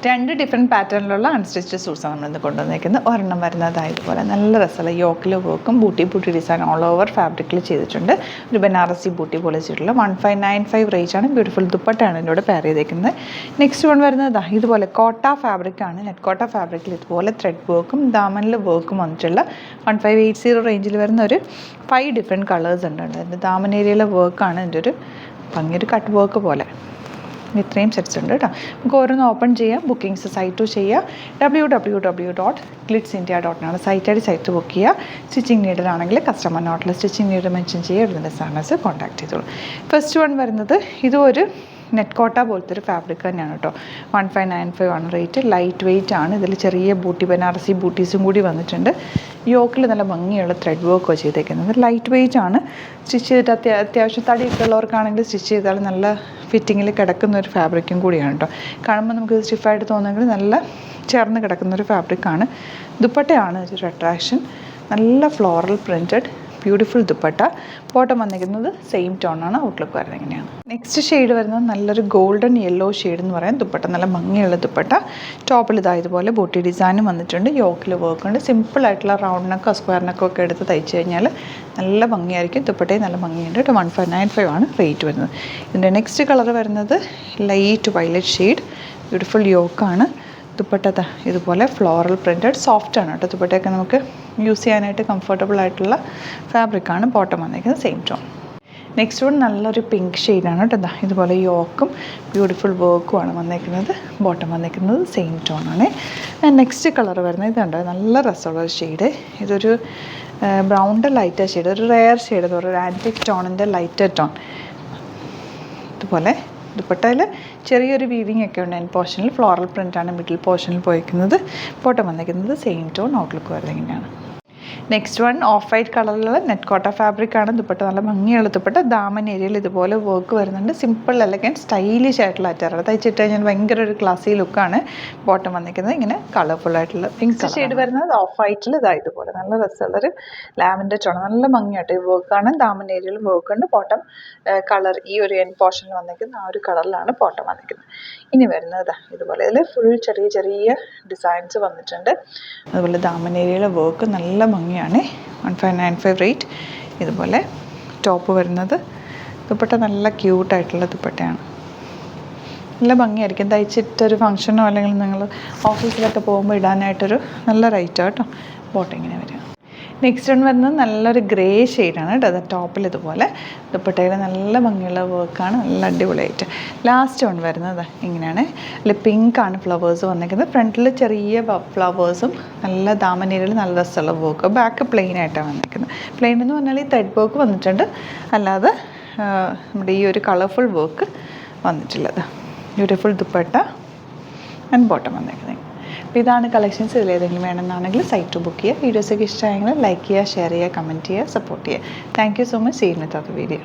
രണ്ട് different പാറ്റേണിലുള്ള unstitched സൂട്ട്സാണ് നമ്മളിന്ന് കൊണ്ടുവന്നിരിക്കുന്നത്. ഒരെണ്ണം വരുന്നത് ഇതുപോലെ നല്ല രസമുള്ള യോക്കിൽ വർക്കും ബൂട്ടി ഡിസൈൻ ഓൾ ഓവർ ഫാബ്രിക്കിൽ ചെയ്തിട്ടുണ്ട്. ഒരു ബനാറസി ബൂട്ടി പോലെ ചെയ്തിട്ടുള്ള 1595 റേഞ്ചാണ്. ബ്യൂട്ടിഫുൾ ദുപ്പട്ടയാണ് ഇതിലൂടെ പെയർ ചെയ്തേക്കുന്നത്. നെക്സ്റ്റ് വൺ വരുന്നത് ഇതുപോലെ കോട്ട ഫാബ്രിക്കാണ്. നെറ്റ് കോട്ട ഫാബ്രിക്കിൽ ഇതുപോലെ ത്രെഡ് വർക്കും ദാമനിൽ വർക്കും വന്നിട്ടുള്ള 1580 റേഞ്ചിൽ വരുന്ന ഒരു 5 ഡിഫറെൻറ്റ് കളേഴ്സ് ഉണ്ട്. അതിൻ്റെ ദാമൻ ഏരിയയിലെ വർക്കാണ് ഇതിൻ്റെ ഒരു ഭംഗിയൊരു കട്ട് വർക്ക് പോലെ. ഇത്രയും സെറ്റ്സ് ഉണ്ട് കേട്ടോ. നമുക്ക് ഓരോന്ന് ഓപ്പൺ ചെയ്യാം. ബുക്കിംഗ്സ് സൈറ്റ് ചെയ്യുക. www.glitzindia.in ആണ് സൈറ്റ് സൈറ്റ് ബുക്ക് ചെയ്യുക. സ്റ്റിച്ചിങ് നീഡിലാണെങ്കിൽ കസ്റ്റമർ നോട്ടിൽ സ്റ്റിച്ചിങ് നീഡ് മെൻഷൻ ചെയ്യുക. ഇതിൻ്റെ സാധനസ് കോൺടാക്ട് ചെയ്തോളൂ. ഫസ്റ്റ് വൺ വരുന്നത് ഇതൊരു നെറ്റ് കോട്ട പോലത്തെ ഒരു ഫാബ്രിക് തന്നെയാണ് കേട്ടോ. 1595 ആണ് റേറ്റ്. ലൈറ്റ് വെയ്റ്റ് ആണ്. ഇതിൽ ചെറിയ ബനാറസി ബൂട്ടീസും കൂടി വന്നിട്ടുണ്ട്. യോക്കിൽ നല്ല ഭംഗിയുള്ള ത്രെഡ് വർക്കോ ചെയ്തേക്കുന്നത്. ലൈറ്റ് വെയ്റ്റ് ആണ്. സ്റ്റിച്ച് ചെയ്തിട്ട് അത്യാവശ്യം തടിയൊക്കെ ഉള്ളവർക്കാണെങ്കിൽ സ്റ്റിച്ച് ചെയ്താൽ നല്ല ഫിറ്റിങ്ങിൽ കിടക്കുന്ന ഒരു ഫാബ്രിക്കും കൂടിയാണ് കേട്ടോ. കാണുമ്പോൾ നമുക്ക് സ്റ്റിഫായിട്ട് തോന്നുമെങ്കിൽ നല്ല ചേർന്ന് കിടക്കുന്നൊരു ഫാബ്രിക്കാണ്. ദുപ്പട്ടയാണ് ഒരു അട്രാക്ഷൻ. നല്ല floral printed beautiful dupatta. Bottom വന്നിരിക്കുന്നത് സെയിം ടോണാണ്. ഔട്ട്ലുക്ക് വരുന്നത് എങ്ങനെയാണ്. നെക്സ്റ്റ് ഷെയ്ഡ് വരുന്നത് നല്ലൊരു ഗോൾഡൻ യെല്ലോ ഷെയ്ഡ് എന്ന് പറയാം. ദുപ്പട്ട നല്ല ഭംഗിയുള്ള ദുപ്പട്ട. ടോപ്പിൽ ഇതുപോലെ ബൂട്ടി ഡിസൈനും വന്നിട്ടുണ്ട്. യോക്കിൽ വർക്കുണ്ട്. സിമ്പിളായിട്ടുള്ള റൗണ്ട് നെക്കോ സ്ക്വയർ നെക്കോ ഒക്കെ എടുത്ത് തയ്ച്ച് കഴിഞ്ഞാൽ നല്ല ഭംഗിയായിരിക്കും. ദുപ്പട്ടയും നല്ല ഭംഗിയുണ്ട്. 1595 ആണ് റേറ്റ് വരുന്നത്. ഇതിൻ്റെ നെക്സ്റ്റ് കളർ വരുന്നത് ലൈറ്റ് വയലറ്റ് ഷെയ്ഡ്. ബ്യൂട്ടിഫുൾ യോക്കാണ്. ദുപ്പട്ട ഇതുപോലെ ഫ്ലോറൽ പ്രിൻറ്റഡ് സോഫ്റ്റ് ആണ് കേട്ടോ. ദുപ്പട്ടയൊക്കെ നമുക്ക് യൂസ് ചെയ്യാനായിട്ട് കംഫർട്ടബിൾ ആയിട്ടുള്ള ഫാബ്രിക്കാണ്. ബോട്ടം വന്നിരിക്കുന്നത് സെയിം ടോൺ. നെക്സ്റ്റ് വൺ നല്ലൊരു പിങ്ക് ഷെയ്ഡാണ് കേട്ടോ. ഇതുപോലെ യോക്കും ബ്യൂട്ടിഫുൾ വർക്കുമാണ് വന്നിരിക്കുന്നത്. ബോട്ടം വന്നിരിക്കുന്നത് സെയിം ടോണാണ്. നെക്സ്റ്റ് കളർ വരുന്നത് ഇതുണ്ട്. നല്ല രസമുള്ള ഷെയ്ഡ്. ഇതൊരു ബ്രൗണിൻ്റെ ലൈറ്റർ ഷെയ്ഡ്. ഒരു റെയർ ഷെയ്ഡ് എന്ന് പറയുന്നത് ഒരു ആൻറ്റിക് ടോണിൻ്റെ ലൈറ്റർ ടോൺ. ഇതുപോലെ ദുപ്പട്ടയിൽ ചെറിയൊരു വീവിങ് ഒക്കെ ഉണ്ട്. എൻ പോർഷനിൽ ഫ്ലോറൽ പ്രിൻ്റാണ് മിഡിൽ പോർഷനിൽ പോയിരിക്കുന്നത്. ബോട്ടം വന്നിരിക്കുന്നത് സെയിം ടോൺ. ഔട്ട്ലുക്ക് വരുന്നത് ഇങ്ങനെയാണ്. നെക്സ്റ്റ് വൺ ഓഫ് വൈറ്റ് കളറിലുള്ള നെറ്റ് കോട്ട ഫാബ്രിക്കാണ്. ദുപ്പട്ട നല്ല ഭംഗിയുള്ള ദുപ്പട്ട. ദാമൻ ഏരിയയിൽ ഇതുപോലെ വർക്ക് വരുന്നുണ്ട്. സിമ്പിൾ എലഗൻറ്റ് സ്റ്റൈലിഷ് ആയിട്ടുള്ള അറ്റാറാണ്. തയ്ച്ചിട്ട് കഴിഞ്ഞാൽ ഭയങ്കര ഒരു ക്ലാസി ലുക്കാണ്. ബോട്ടം വന്നിരിക്കുന്നത് ഇങ്ങനെ കളർഫുൾ ആയിട്ടുള്ള പിങ്ക് ഷെയ്ഡ് വരുന്നത് ഓഫ് വൈറ്റിൽ ഇതുപോലെ നല്ല രസമുള്ളൊരു ലാവൻഡർ ടോൺ. നല്ല ഭംഗിയായിട്ട് ഈ വർക്കാണ്. ദാമൻ ഏരിയയിൽ വർക്ക് ഉണ്ട്. ബോട്ടം കളർ ഈ ഒരു എൻ പോർഷനിൽ വന്നിരിക്കുന്നത് ആ ഒരു കളറിലാണ് ബോട്ടം വന്നിരിക്കുന്നത്. ഇനി വരുന്നത് ഇതുപോലെ ഇതിൽ ഫുൾ ചെറിയ ചെറിയ ഡിസൈൻസ് വന്നിട്ടുണ്ട്. അതുപോലെ ദാമൻ ഏരിയയിലെ വർക്ക് നല്ല ഭംഗിയാണ്. 1595 റേറ്റ്. ഇതുപോലെ ടോപ്പ് വരുന്നത്. ദുപ്പട്ട നല്ല ക്യൂട്ടായിട്ടുള്ള ദുപ്പട്ടയാണ്. നല്ല ഭംഗിയായിരിക്കും. തയ്ച്ചിട്ടൊരു ഫംഗ്ഷനോ അല്ലെങ്കിൽ നിങ്ങൾ ഓഫീസിലൊക്കെ പോകുമ്പോൾ ഇടാനായിട്ടൊരു നല്ല റേറ്റാണ് കേട്ടോ. ബോട്ടം ഇങ്ങനെ വരിക. നെക്സ്റ്റ് വൺ വരുന്നത് നല്ലൊരു ഗ്രേ ഷെയ്ഡാണ് കേട്ടോ. അത് ടോപ്പിൽ ഇതുപോലെ ദുപ്പട്ടയിൽ നല്ല ഭംഗിയുള്ള വർക്കാണ്. നല്ല അടിപൊളിയായിട്ട്. ലാസ്റ്റ് വൺ വരുന്നത് ഇങ്ങനെയാണ്. അതിൽ പിങ്കാണ് ഫ്ലവേഴ്സ് വന്നിരിക്കുന്നത്. ഫ്രണ്ടിൽ ചെറിയ ഫ്ലവേഴ്സും നല്ല ദാമനേരിയിൽ നല്ല രസമുള്ള വർക്ക്. ബാക്ക് പ്ലെയിൻ ആയിട്ടാണ് വന്നിരിക്കുന്നത്. പ്ലെയിൻ എന്ന് പറഞ്ഞാൽ ഈ ത്രെഡ് വർക്ക് വന്നിട്ടുണ്ട്. അല്ലാതെ നമ്മുടെ ഈ ഒരു കളർഫുൾ വർക്ക് വന്നിട്ടുള്ളത്. ബ്യൂട്ടിഫുൾ ദുപ്പട്ട ആൻഡ് ബോട്ടം വന്നിരിക്കുന്നത്. അപ്പോൾ ഇതാണ് കളക്ഷൻസ്. ഇതിലേതെങ്കിലും വേണമെന്നാണെങ്കിൽ സൈറ്റ് ബുക്ക് ചെയ്യുക. വീഡിയോസൊക്കെ ഇഷ്ടമായെങ്കിൽ ലൈക്ക് ചെയ്യുക, ഷെയർ ചെയ്യുക, കമൻറ്റ് ചെയ്യുക, സപ്പോർട്ട് ചെയ്യുക. Thank you so much. See you with other video.